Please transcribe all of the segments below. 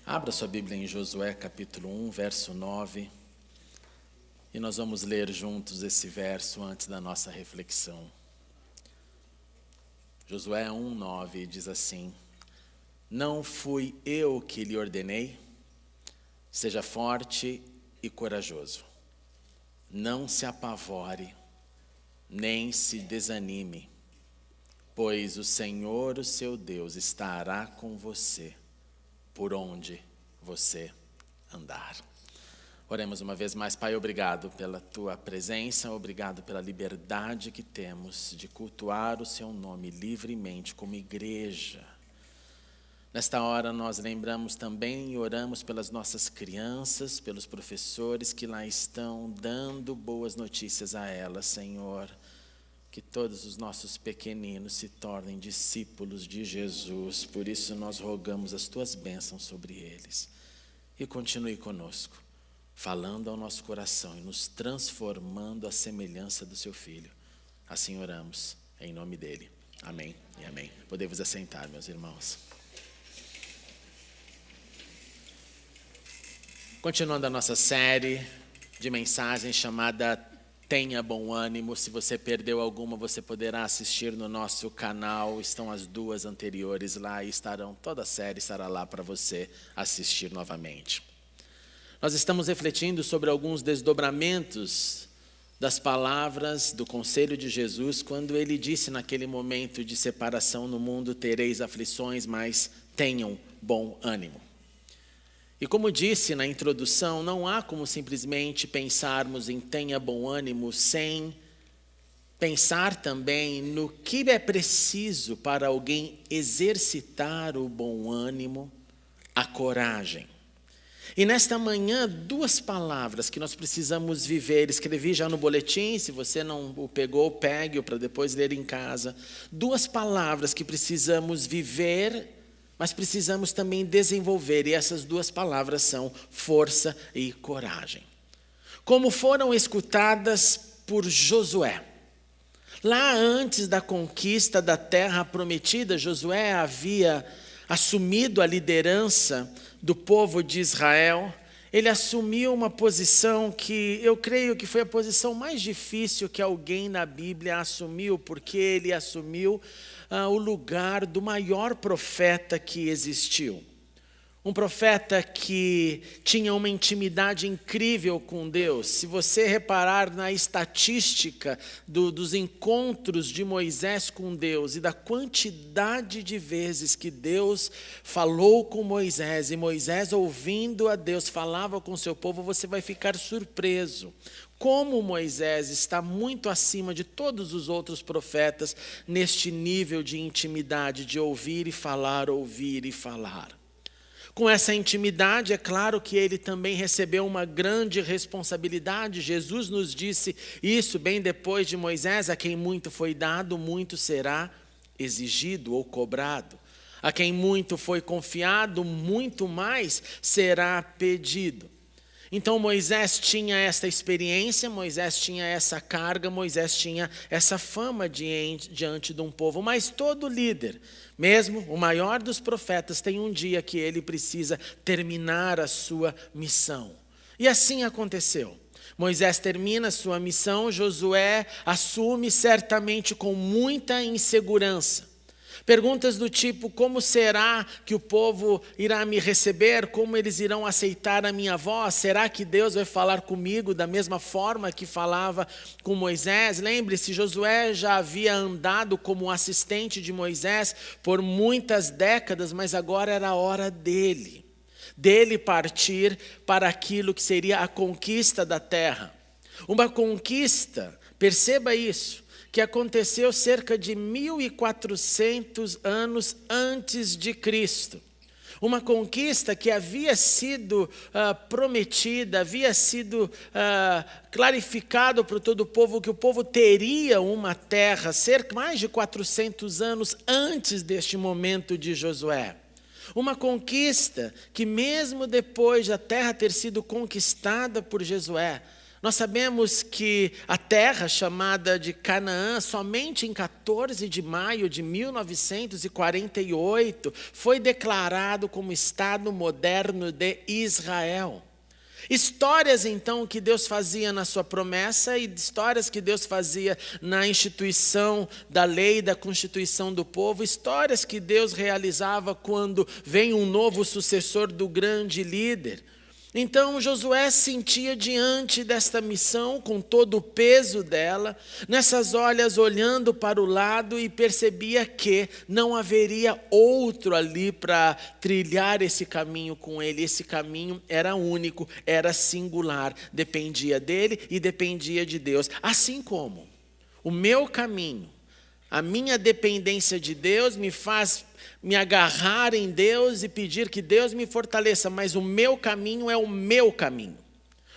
Abra sua Bíblia em Josué capítulo 1, verso 9. E nós vamos ler juntos esse verso antes da nossa reflexão. Josué 1, 9 diz assim: Não fui eu que lhe ordenei? Seja forte e corajoso. Não se apavore, nem se desanime, pois o Senhor, o seu Deus, estará com você por onde você andar. Oremos uma vez mais. Pai, obrigado pela tua presença, obrigado pela liberdade que temos de cultuar o seu nome livremente como igreja. Nesta hora nós lembramos também e oramos pelas nossas crianças, pelos professores que lá estão dando boas notícias a elas, Senhor. Que todos os nossos pequeninos se tornem discípulos de Jesus. Por isso nós rogamos as tuas bênçãos sobre eles. E continue conosco, falando ao nosso coração e nos transformando à semelhança do seu Filho. Assim oramos, em nome dele. Amém e amém. Podemos assentar, meus irmãos. Continuando a nossa série de mensagens chamada Tenha Bom Ânimo. Se você perdeu alguma, você poderá assistir no nosso canal. Estão as duas anteriores lá e toda a série estará lá para você assistir novamente. Nós estamos refletindo sobre alguns desdobramentos das palavras do conselho de Jesus, quando ele disse naquele momento de separação: no mundo tereis aflições, mas tenham bom ânimo. E como disse na introdução, não há como simplesmente pensarmos em tenha bom ânimo sem pensar também no que é preciso para alguém exercitar o bom ânimo, a coragem. E nesta manhã, duas palavras que nós precisamos viver. Escrevi já no boletim, se você não o pegou, pegue-o para depois ler em casa. Duas palavras que precisamos viver, mas precisamos também desenvolver, e essas duas palavras são força e coragem. Como foram escutadas por Josué. Lá antes da conquista da terra prometida, Josué havia assumido a liderança do povo de Israel. Ele assumiu uma posição que eu creio que foi a posição mais difícil que alguém na Bíblia assumiu, porque ele assumiu o lugar do maior profeta que existiu. Um profeta que tinha uma intimidade incrível com Deus. Se você reparar na estatística dos encontros de Moisés com Deus e da quantidade de vezes que Deus falou com Moisés e Moisés, ouvindo a Deus, falava com seu povo, você vai ficar surpreso. Como Moisés está muito acima de todos os outros profetas neste nível de intimidade, de ouvir e falar, ouvir e falar. Com essa intimidade, é claro que ele também recebeu uma grande responsabilidade. Jesus nos disse isso bem depois de Moisés: a quem muito foi dado, muito será exigido ou cobrado. A quem muito foi confiado, muito mais será pedido. Então Moisés tinha essa experiência, Moisés tinha essa carga, Moisés tinha essa fama diante de um povo. Mas todo líder, mesmo o maior dos profetas, tem um dia que ele precisa terminar a sua missão. E assim aconteceu. Moisés termina a sua missão, Josué assume certamente com muita insegurança. Perguntas do tipo: como será que o povo irá me receber? Como eles irão aceitar a minha voz? Será que Deus vai falar comigo da mesma forma que falava com Moisés? Lembre-se, Josué já havia andado como assistente de Moisés por muitas décadas, mas agora era a hora dele partir para aquilo que seria a conquista da terra. Uma conquista, perceba isso, que aconteceu cerca de 1400 anos antes de Cristo. Uma conquista que havia sido prometida, havia sido clarificado para todo o povo, que o povo teria uma terra, cerca mais de 400 anos antes deste momento de Josué. Uma conquista que mesmo depois da terra ter sido conquistada por Josué, Nós sabemos que a terra chamada de Canaã, somente em 14 de maio de 1948, foi declarado como Estado moderno de Israel. Histórias, então, que Deus fazia na sua promessa e histórias que Deus fazia na instituição da lei, da constituição do povo, histórias que Deus realizava quando vem um novo sucessor do grande líder. Então Josué sentia diante desta missão, com todo o peso dela, nessas horas olhando para o lado e percebia que não haveria outro ali para trilhar esse caminho com ele. Esse caminho era único, era singular, dependia dele e dependia de Deus. Assim como o meu caminho, a minha dependência de Deus me faz me agarrar em Deus e pedir que Deus me fortaleça, mas o meu caminho é o meu caminho.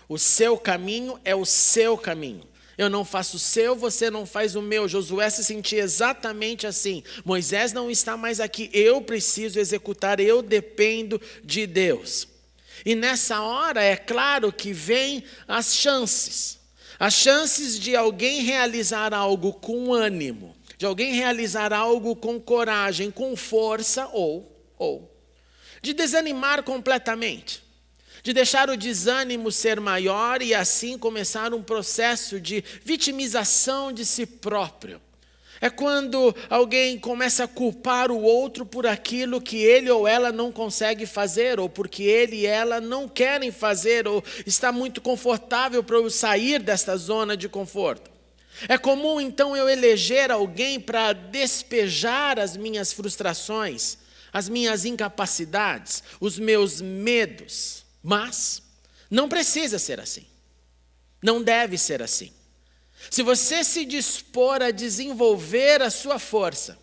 O seu caminho é o seu caminho. Eu não faço o seu, você não faz o meu. Josué se sentia exatamente assim. Moisés não está mais aqui, eu preciso executar, eu dependo de Deus. E nessa hora, é claro que vem as chances. As chances de alguém realizar algo com ânimo, de alguém realizar algo com coragem, com força, ou de desanimar completamente, de deixar o desânimo ser maior e assim começar um processo de vitimização de si próprio. É quando alguém começa a culpar o outro por aquilo que ele ou ela não consegue fazer, ou porque ele e ela não querem fazer, ou está muito confortável para eu sair desta zona de conforto. É comum, então, eu eleger alguém para despejar as minhas frustrações, as minhas incapacidades, os meus medos. Mas não precisa ser assim. Não deve ser assim. Se você se dispor a desenvolver a sua força,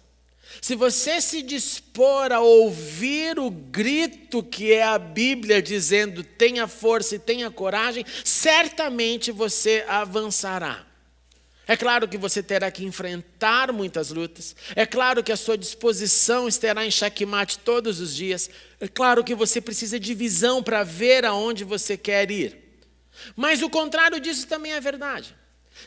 se você se dispor a ouvir o grito que é a Bíblia dizendo tenha força e tenha coragem, certamente você avançará. É claro que você terá que enfrentar muitas lutas. É claro que a sua disposição estará em xaque-mate todos os dias. É claro que você precisa de visão para ver aonde você quer ir. Mas o contrário disso também é verdade.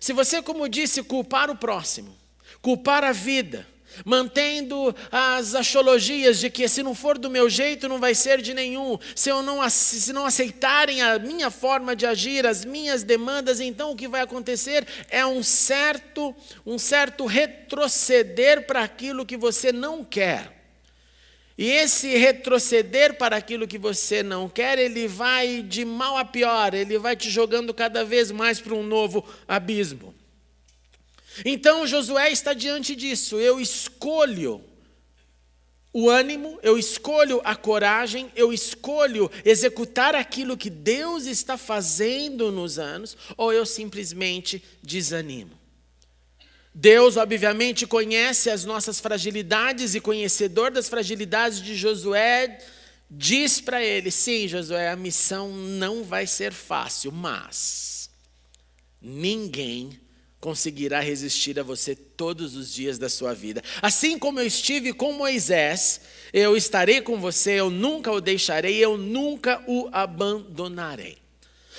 Se você, como disse, culpar o próximo, culpar a vida, mantendo as axiologias de que se não for do meu jeito não vai ser de nenhum, se não aceitarem a minha forma de agir, as minhas demandas, então o que vai acontecer é um certo retroceder para aquilo que você não quer. E esse retroceder para aquilo que você não quer, ele vai de mal a pior, ele vai te jogando cada vez mais para um novo abismo. Então Josué está diante disso. Eu escolho o ânimo, eu escolho a coragem, eu escolho executar aquilo que Deus está fazendo nos anos, ou eu simplesmente desanimo. Deus, obviamente, conhece as nossas fragilidades e conhecedor das fragilidades de Josué, diz para ele, sim, Josué, a missão não vai ser fácil, mas ninguém conseguirá resistir a você todos os dias da sua vida. Assim como eu estive com Moisés, eu estarei com você, eu nunca o deixarei, eu nunca o abandonarei.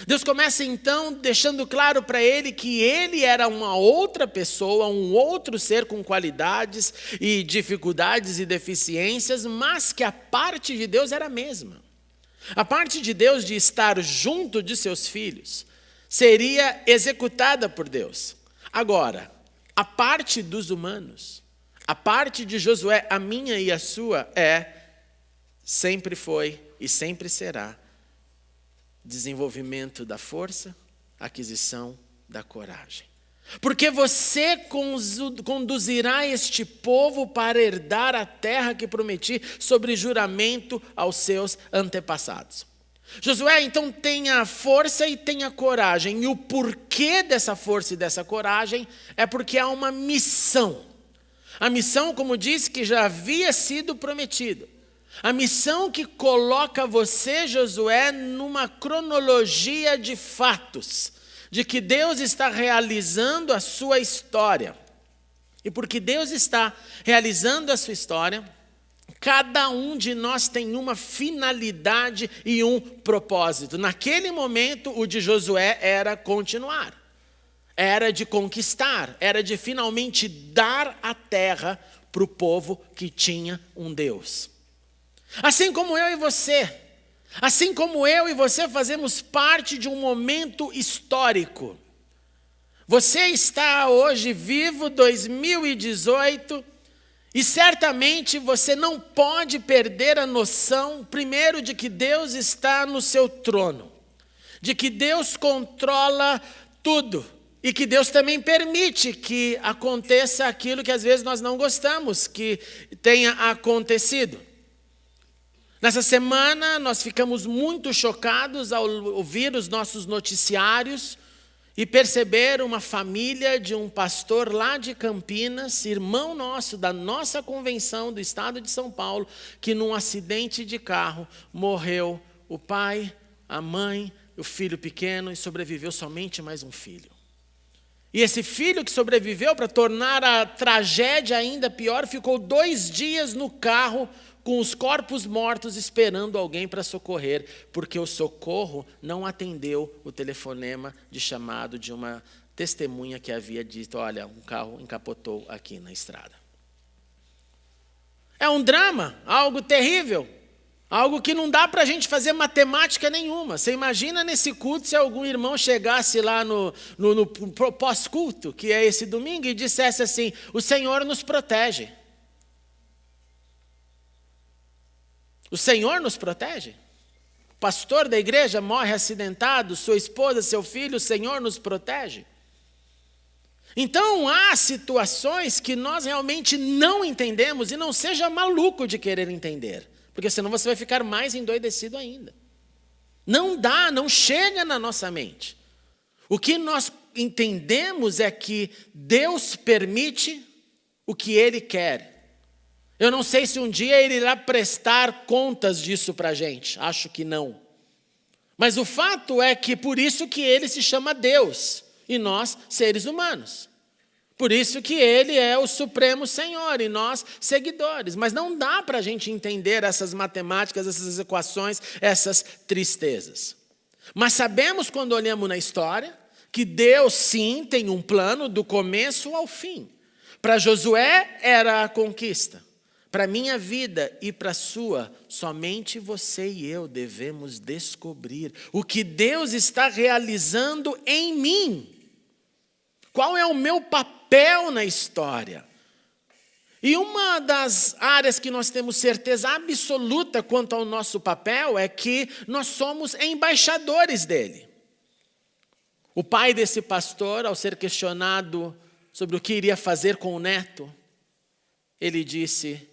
Deus começa então deixando claro para ele que ele era uma outra pessoa, um outro ser com qualidades e dificuldades e deficiências, mas que a parte de Deus era a mesma. A parte de Deus de estar junto de seus filhos seria executada por Deus. Agora, a parte dos humanos, a parte de Josué, a minha e a sua, sempre foi e sempre será desenvolvimento da força, aquisição da coragem. Porque você conduzirá este povo para herdar a terra que prometi sobre juramento aos seus antepassados. Josué, então, tem a força e tem a coragem. E o porquê dessa força e dessa coragem é porque há uma missão. A missão, como disse, que já havia sido prometida. A missão que coloca você, Josué, numa cronologia de fatos, de que Deus está realizando a sua história. E porque Deus está realizando a sua história, Cada um de nós tem uma finalidade e um propósito. Naquele momento, o de Josué era continuar. Era de conquistar, era de finalmente dar a terra para o povo que tinha um Deus. Assim como eu e você fazemos parte de um momento histórico. Você está hoje vivo, 2018, e certamente você não pode perder a noção, primeiro, de que Deus está no seu trono, de que Deus controla tudo, e que Deus também permite que aconteça aquilo que às vezes nós não gostamos que tenha acontecido. Nessa semana nós ficamos muito chocados ao ouvir os nossos noticiários e perceber uma família de um pastor lá de Campinas, irmão nosso, da nossa convenção do estado de São Paulo, que num acidente de carro morreu o pai, a mãe, o filho pequeno e sobreviveu somente mais um filho. E esse filho que sobreviveu, para tornar a tragédia ainda pior, ficou 2 dias no carro com os corpos mortos esperando alguém para socorrer, porque o socorro não atendeu o telefonema de chamado de uma testemunha que havia dito: olha, um carro encapotou aqui na estrada. É um drama, algo terrível, algo que não dá para a gente fazer matemática nenhuma. Você imagina nesse culto se algum irmão chegasse lá no pós-culto, que é esse domingo, e dissesse assim: o Senhor nos protege. O Senhor nos protege? O pastor da igreja morre acidentado, sua esposa, seu filho, o Senhor nos protege? Então há situações que nós realmente não entendemos, e não seja maluco de querer entender, porque senão você vai ficar mais endoidecido ainda. Não dá, não chega na nossa mente. O que nós entendemos é que Deus permite o que Ele quer. Eu não sei se um dia Ele irá prestar contas disso para a gente. Acho que não. Mas o fato é que por isso que Ele se chama Deus e nós seres humanos. Por isso que Ele é o Supremo Senhor e nós seguidores. Mas não dá para a gente entender essas matemáticas, essas equações, essas tristezas. Mas sabemos, quando olhamos na história, que Deus sim tem um plano do começo ao fim. Para Josué era a conquista. Para a minha vida e para a sua, somente você e eu devemos descobrir o que Deus está realizando em mim. Qual é o meu papel na história? E uma das áreas que nós temos certeza absoluta quanto ao nosso papel é que nós somos embaixadores dele. O pai desse pastor, ao ser questionado sobre o que iria fazer com o neto, ele disse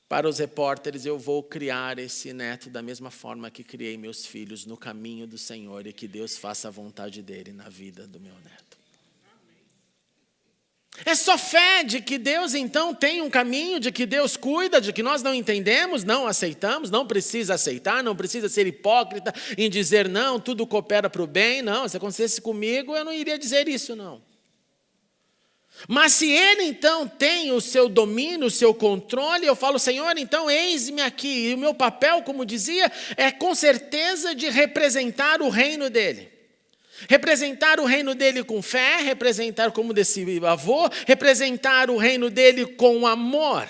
para os repórteres: eu vou criar esse neto da mesma forma que criei meus filhos no caminho do Senhor, e que Deus faça a vontade dele na vida do meu neto. É só fé de que Deus então tem um caminho, de que Deus cuida, de que nós não entendemos, não aceitamos, não precisa aceitar, não precisa ser hipócrita em dizer não, tudo coopera para o bem. Não, se acontecesse comigo eu não iria dizer isso, não. Mas se Ele então tem o seu domínio, o seu controle, eu falo: Senhor, então eis-me aqui. E o meu papel, como dizia, é com certeza de representar o reino dEle. Representar o reino dEle com fé, representar como desse avô, representar o reino dEle com amor.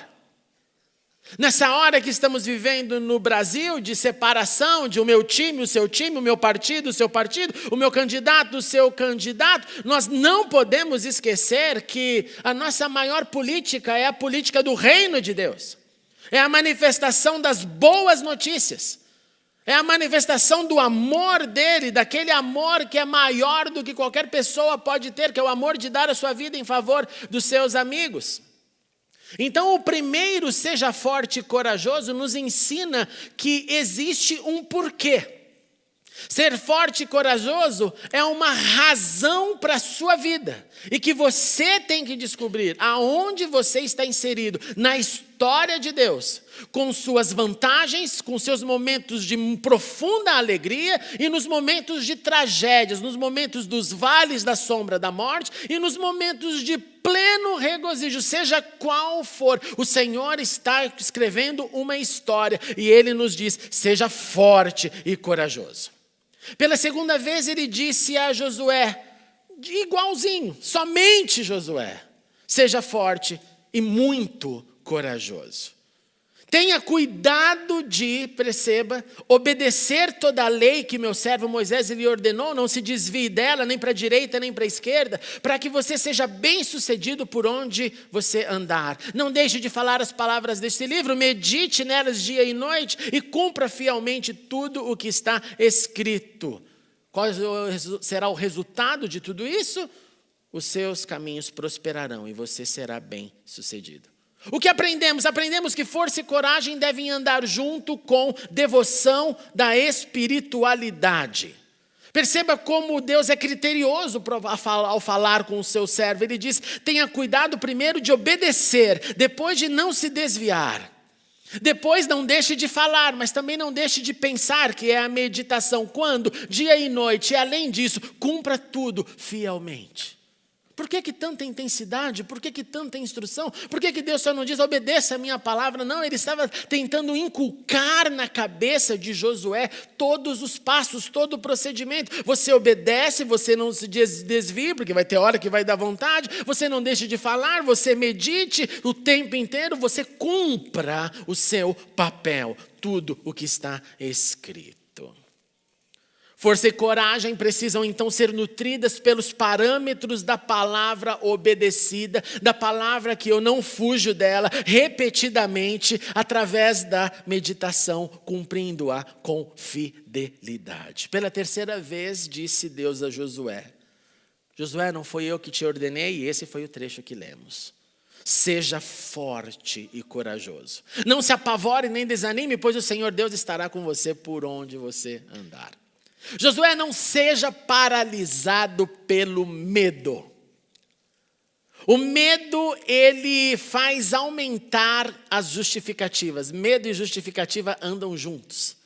Nessa hora que estamos vivendo no Brasil, de separação, de o meu time, o meu partido, o seu partido, o meu candidato, o seu candidato, nós não podemos esquecer que a nossa maior política é a política do reino de Deus. É a manifestação das boas notícias. É a manifestação do amor dele, daquele amor que é maior do que qualquer pessoa pode ter, que é o amor de dar a sua vida em favor dos seus amigos. Então, o primeiro, seja forte e corajoso, nos ensina que existe um porquê. Ser forte e corajoso é uma razão para a sua vida. E que você tem que descobrir aonde você está inserido na história de Deus. Com suas vantagens, com seus momentos de profunda alegria e nos momentos de tragédias, nos momentos dos vales da sombra da morte e nos momentos de pleno regozijo, seja qual for. O Senhor está escrevendo uma história e Ele nos diz, seja forte e corajoso. Pela segunda vez ele disse a Josué, igualzinho, somente Josué, seja forte e muito corajoso. Tenha cuidado de, perceba, obedecer toda a lei que meu servo Moisés lhe ordenou, não se desvie dela, nem para a direita, nem para a esquerda, para que você seja bem sucedido por onde você andar. Não deixe de falar as palavras deste livro, medite nelas dia e noite e cumpra fielmente tudo o que está escrito. Qual será o resultado de tudo isso? Os seus caminhos prosperarão e você será bem sucedido. O que aprendemos? Aprendemos que força e coragem devem andar junto com devoção da espiritualidade. Perceba como Deus é criterioso ao falar com o seu servo. Ele diz, tenha cuidado primeiro de obedecer, depois de não se desviar. Depois não deixe de falar, mas também não deixe de pensar, que é a meditação. Quando? Dia e noite. E além disso, cumpra tudo fielmente. Por que tanta intensidade? Por que tanta instrução? Por que Deus só não diz, obedeça a minha palavra? Não, ele estava tentando inculcar na cabeça de Josué todos os passos, todo o procedimento. Você obedece, você não se desvie, porque vai ter hora que vai dar vontade. Você não deixe de falar, você medite o tempo inteiro. Você cumpra o seu papel, tudo o que está escrito. Força e coragem precisam então ser nutridas pelos parâmetros da palavra obedecida, da palavra que eu não fujo dela, repetidamente, através da meditação, cumprindo-a com fidelidade. Pela terceira vez disse Deus a Josué, Josué, não foi eu que te ordenei, e esse foi o trecho que lemos. Seja forte e corajoso. Não se apavore nem desanime, pois o Senhor Deus estará com você por onde você andar. Josué, não seja paralisado pelo medo. O medo, ele faz aumentar as justificativas. Medo e justificativa andam juntos.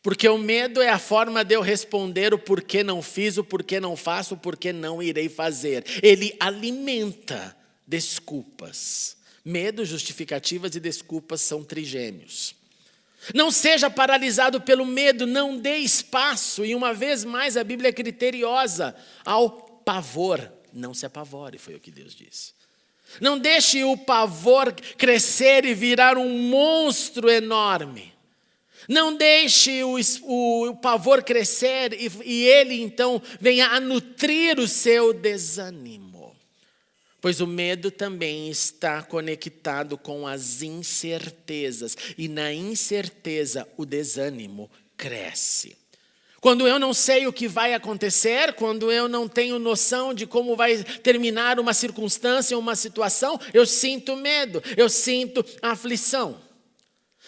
Porque o medo é a forma de eu responder o porquê não fiz, o porquê não faço, o porquê não irei fazer. Ele alimenta desculpas. Medo, justificativas e desculpas são trigêmeos. Não seja paralisado pelo medo, não dê espaço. E uma vez mais a Bíblia é criteriosa ao pavor. Não se apavore, foi o que Deus disse. Não deixe o pavor crescer e virar um monstro enorme. Não deixe o pavor crescer e ele então venha a nutrir o seu desânimo. Pois o medo também está conectado com as incertezas. E na incerteza o desânimo cresce. Quando eu não sei o que vai acontecer, quando eu não tenho noção de como vai terminar uma circunstância, uma situação, eu sinto medo, eu sinto aflição.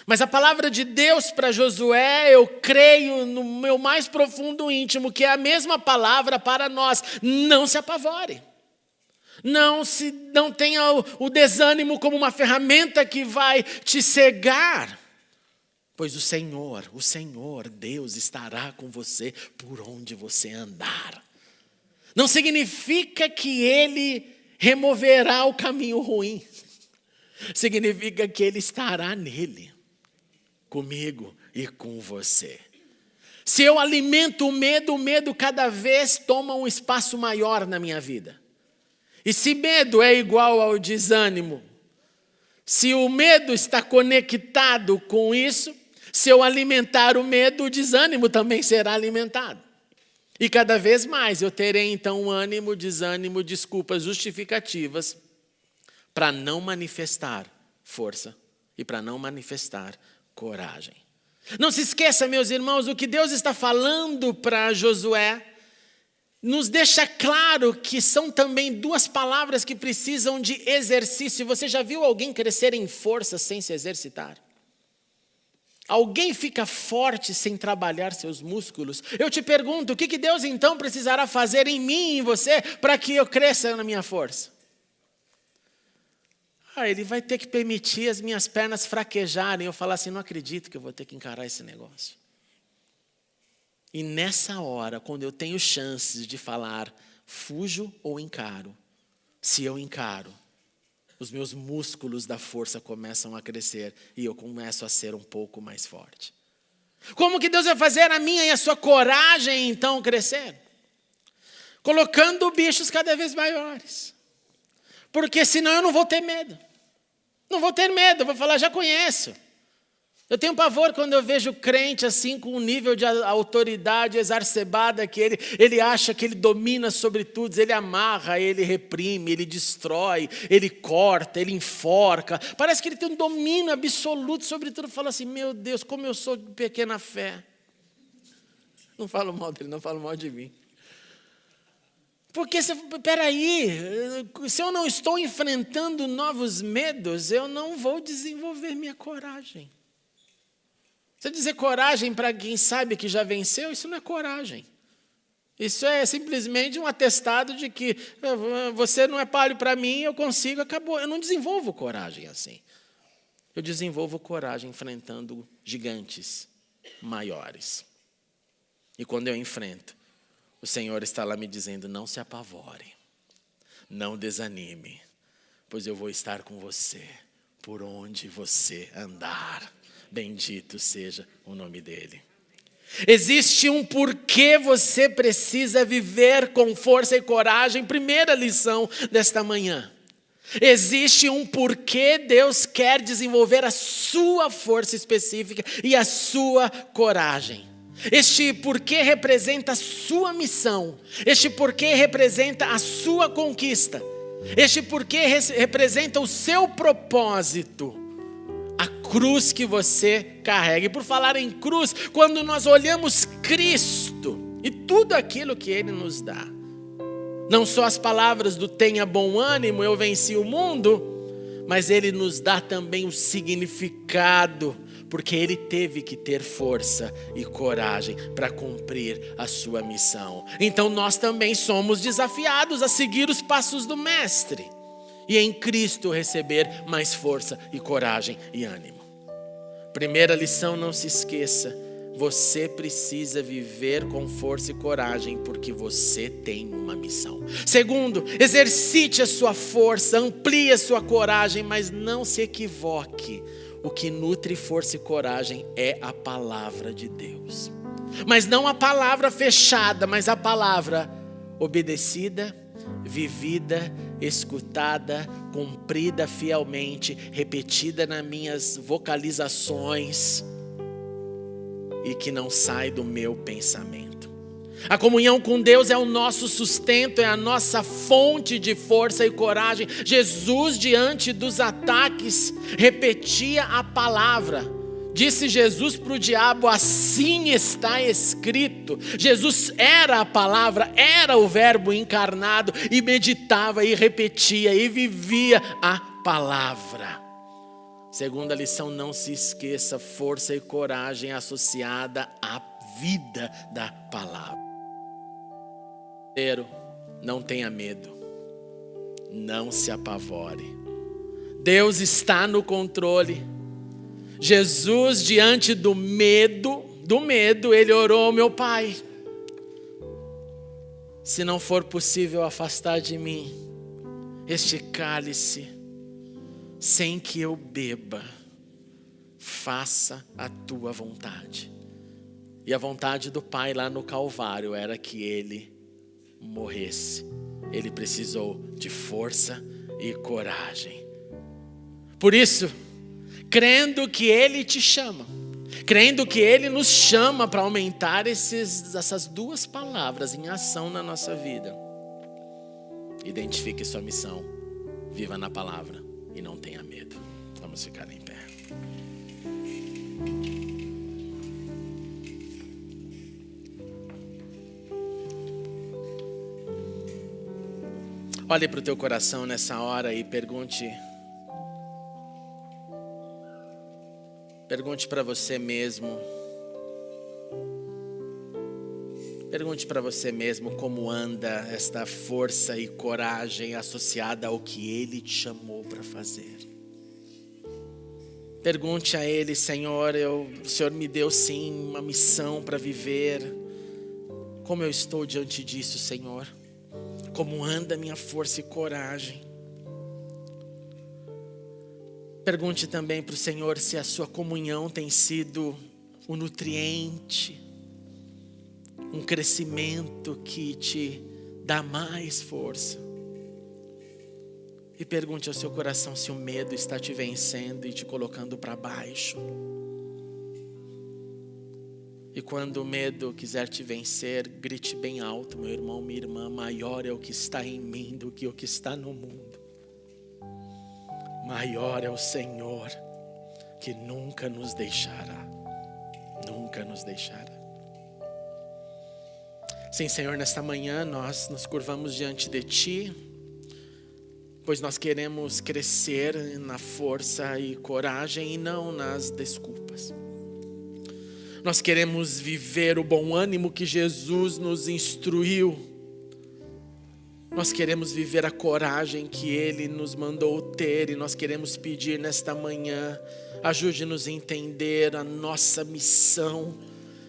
Mas a palavra de Deus para Josué, eu creio no meu mais profundo íntimo, que é a mesma palavra para nós. Não se apavore. Não tenha o desânimo como uma ferramenta que vai te cegar. Pois o Senhor, Deus estará com você por onde você andar. Não significa que Ele removerá o caminho ruim. Significa que Ele estará nele, comigo e com você. Se eu alimento o medo cada vez toma um espaço maior na minha vida. E se medo é igual ao desânimo, se o medo está conectado com isso, se eu alimentar o medo, o desânimo também será alimentado. E cada vez mais eu terei então ânimo, desânimo, desculpas justificativas para não manifestar força e para não manifestar coragem. Não se esqueça, meus irmãos, o que Deus está falando para Josué nos deixa claro que são também duas palavras que precisam de exercício. Você já viu alguém crescer em força sem se exercitar? Alguém fica forte sem trabalhar seus músculos? Eu te pergunto, o que Deus então precisará fazer em mim e em você para que eu cresça na minha força? Ele vai ter que permitir as minhas pernas fraquejarem. Eu falar assim, não acredito que eu vou ter que encarar esse negócio. E nessa hora, quando eu tenho chances de falar, fujo ou encaro, se eu encaro, os meus músculos da força começam a crescer e eu começo a ser um pouco mais forte. Como que Deus vai fazer a minha e a sua coragem então crescer? Colocando bichos cada vez maiores. Porque senão eu não vou ter medo. Não vou ter medo, eu vou falar, já conheço. Eu tenho pavor quando eu vejo crente assim, com um nível de autoridade exacerbada, que ele acha que ele domina sobre tudo, ele amarra, ele reprime, ele destrói, ele corta, ele enforca. Parece que ele tem um domínio absoluto sobre tudo. Fala assim, meu Deus, como eu sou de pequena fé. Não falo mal dele, não falo mal de mim. Porque, peraí, se eu não estou enfrentando novos medos, eu não vou desenvolver minha coragem. Você dizer coragem para quem sabe que já venceu, isso não é coragem. Isso é simplesmente um atestado de que você não é palho para mim, eu consigo, acabou. Eu não desenvolvo coragem assim. Eu desenvolvo coragem enfrentando gigantes maiores. E quando eu enfrento, o Senhor está lá me dizendo, não se apavore, não desanime, pois eu vou estar com você por onde você andar. Bendito seja o nome dele. Existe um porquê você precisa viver com força e coragem. Primeira lição desta manhã. Existe um porquê Deus quer desenvolver a sua força específica e a sua coragem. Este porquê representa a sua missão. Este porquê representa a sua conquista. Este porquê representa o seu propósito. A cruz que você carrega. E por falar em cruz, quando nós olhamos Cristo e tudo aquilo que Ele nos dá, não só as palavras do tenha bom ânimo, eu venci o mundo, mas Ele nos dá também o significado, porque Ele teve que ter força e coragem para cumprir a sua missão. Então nós também somos desafiados a seguir os passos do Mestre. E em Cristo receber mais força e coragem e ânimo. Primeira lição, não se esqueça. Você precisa viver com força e coragem porque você tem uma missão. Segundo, exercite a sua força, amplie a sua coragem, mas não se equivoque. O que nutre força e coragem é a palavra de Deus. Mas não a palavra fechada, mas a palavra obedecida, vivida, escutada, cumprida fielmente, repetida nas minhas vocalizações e que não sai do meu pensamento. A comunhão com Deus é o nosso sustento, é a nossa fonte de força e coragem. Jesus, diante dos ataques, repetia a palavra. Disse Jesus para o diabo, assim está escrito. Jesus era a palavra, era o verbo encarnado e meditava e repetia e vivia a palavra. Segunda lição, não se esqueça, força e coragem associada à vida da palavra. Terceiro, não tenha medo, não se apavore. Deus está no controle. Jesus, diante do medo, ele orou, meu Pai, se não for possível afastar de mim este cálice, sem que eu beba, faça a tua vontade. E a vontade do Pai lá no Calvário era que ele morresse. Ele precisou de força e coragem. Por isso, crendo que Ele te chama, crendo que Ele nos chama para aumentar essas duas palavras em ação na nossa vida. Identifique sua missão, viva na palavra e não tenha medo. Vamos ficar em pé. Olhe para o teu coração nessa hora e pergunte: Pergunte para você mesmo. Pergunte para você mesmo como anda esta força e coragem associada ao que Ele te chamou para fazer. Pergunte a Ele: Senhor, o Senhor me deu sim uma missão para viver. Como eu estou diante disso, Senhor? Como anda minha força e coragem? Pergunte também para o Senhor se a sua comunhão tem sido o nutriente, um crescimento que te dá mais força. E pergunte ao seu coração se o medo está te vencendo e te colocando para baixo. E quando o medo quiser te vencer, grite bem alto: meu irmão, minha irmã, maior é o que está em mim do que o que está no mundo. Maior é o Senhor, que nunca nos deixará. Nunca nos deixará. Sim, Senhor, nesta manhã nós nos curvamos diante de Ti, pois nós queremos crescer na força e coragem e não nas desculpas. Nós queremos viver o bom ânimo que Jesus nos instruiu. Nós queremos viver a coragem que Ele nos mandou ter, e nós queremos pedir nesta manhã: ajude-nos a entender a nossa missão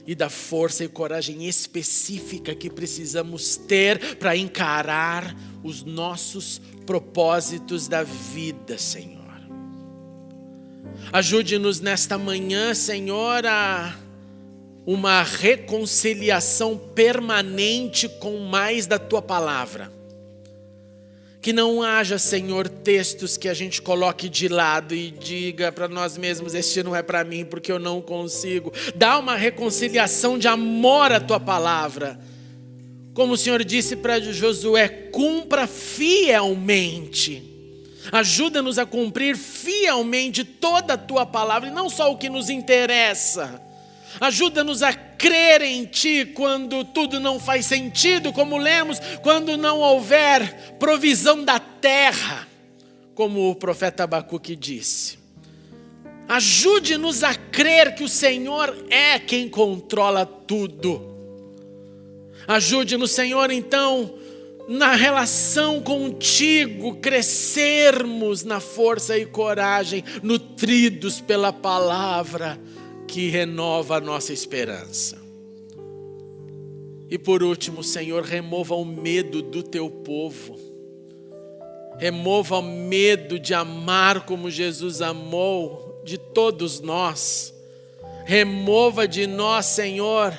e da força e coragem específica que precisamos ter para encarar os nossos propósitos da vida, Senhor. Ajude-nos nesta manhã, Senhor, a uma reconciliação permanente com mais da Tua palavra. Que não haja, Senhor, textos que a gente coloque de lado e diga para nós mesmos: este não é para mim porque eu não consigo. Dá uma reconciliação de amor à Tua palavra. Como o Senhor disse para Josué: cumpra fielmente. Ajuda-nos a cumprir fielmente toda a Tua palavra e não só o que nos interessa. Ajuda-nos a crer em Ti quando tudo não faz sentido, como lemos, quando não houver provisão da terra, como o profeta Abacuque disse. Ajude-nos a crer que o Senhor é quem controla tudo. Ajude-nos, Senhor, então, na relação contigo, crescermos na força e coragem, nutridos pela palavra que renova a nossa esperança. E por último, Senhor, remova o medo do Teu povo. Remova o medo de amar como Jesus amou, de todos nós. Remova de nós, Senhor,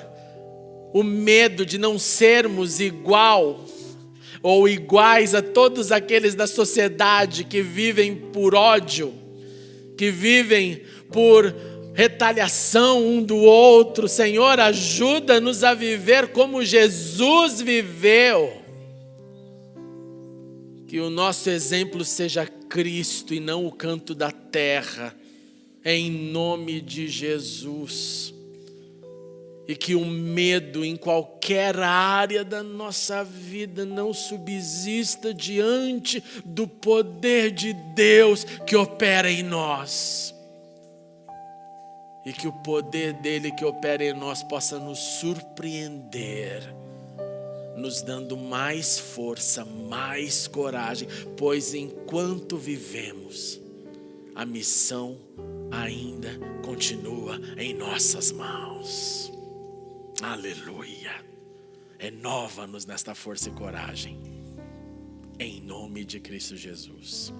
o medo de não sermos igual ou iguais a todos aqueles da sociedade que vivem por ódio, que vivem por retaliação um do outro. Senhor, ajuda-nos a viver como Jesus viveu. Que o nosso exemplo seja Cristo e não o canto da terra, em nome de Jesus. E que o medo em qualquer área da nossa vida não subsista diante do poder de Deus que opera em nós. E que o poder dele que opera em nós possa nos surpreender, nos dando mais força, mais coragem, pois enquanto vivemos, a missão ainda continua em nossas mãos. Aleluia! Renova-nos nesta força e coragem, em nome de Cristo Jesus.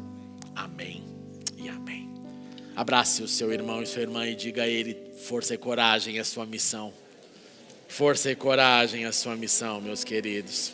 Amém e amém. Abrace o seu irmão e sua irmã e diga a ele: força e coragem é a sua missão. Força e coragem é a sua missão, meus queridos.